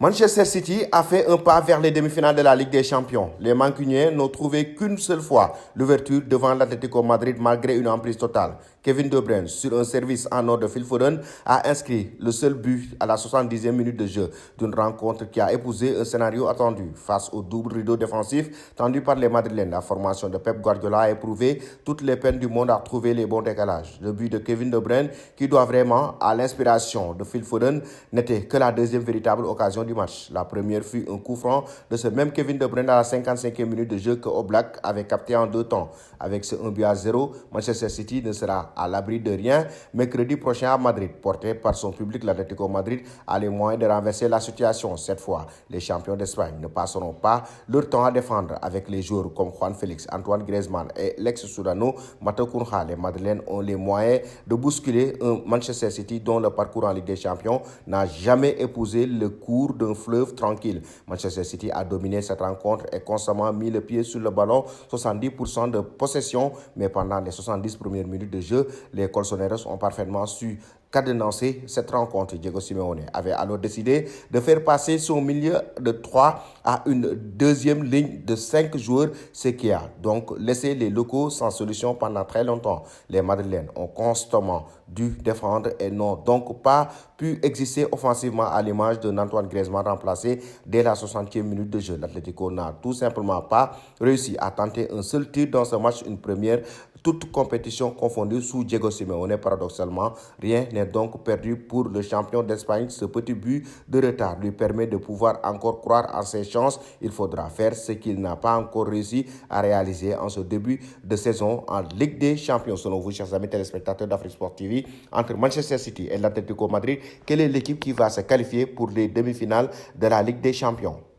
Manchester City a fait un pas vers les demi-finales de la Ligue des Champions. Les Mancuniens n'ont trouvé qu'une seule fois l'ouverture devant l'Atlético Madrid malgré une emprise totale. Kevin De Bruyne, sur un service en ordre de Phil Foden, a inscrit le seul but à la 70e minute de jeu d'une rencontre qui a épousé un scénario attendu. Face au double rideau défensif tendu par les Madrilènes, la formation de Pep Guardiola a éprouvé toutes les peines du monde à trouver les bons décalages. Le but de Kevin De Bruyne, qui doit vraiment à l'inspiration de Phil Foden, n'était que la deuxième véritable occasion du match. La première fut un coup franc de ce même Kevin De Bruyne à la 55e minute de jeu que Oblak avait capté en deux temps. Avec ce 1-0, Manchester City ne sera à l'abri de rien mercredi prochain à Madrid. Porté par son public, l'Atlético Madrid a les moyens de renverser la situation. Cette fois, les champions d'Espagne ne passeront pas leur temps à défendre avec les joueurs comme Juan Félix, Antoine Griezmann et l'ex-Soudano Matteo Cunha. Les Madrilènes ont les moyens de bousculer un Manchester City dont le parcours en Ligue des Champions n'a jamais épousé le cours d'un fleuve tranquille. Manchester City a dominé cette rencontre et constamment mis le pied sur le ballon, 70% de possession, mais pendant les 70 premières minutes de jeu, les Colchoneros ont parfaitement su cadenancer cette rencontre. Diego Simeone avait alors décidé de faire passer son milieu de 3 à une deuxième ligne de 5 joueurs, ce qui a donc laissé les locaux sans solution pendant très longtemps. Les Madrilènes ont constamment dû défendre et n'ont donc pas pu exister offensivement à l'image de Antoine Griezmann remplacé dès la 60e minute de jeu. L'Atlético n'a tout simplement pas réussi à tenter un seul tir dans ce match, une première, toute compétition confondue sous Diego Simeone. Paradoxalement, rien n'est donc perdu pour le champion d'Espagne. Ce petit but de retard lui permet de pouvoir encore croire en ses chances. Il faudra faire ce qu'il n'a pas encore réussi à réaliser en ce début de saison en Ligue des Champions. Selon vous, chers amis téléspectateurs d'Afrique Sport TV, entre Manchester City et l'Atlético Madrid, quelle est l'équipe qui va se qualifier pour les demi-finales de la Ligue des Champions?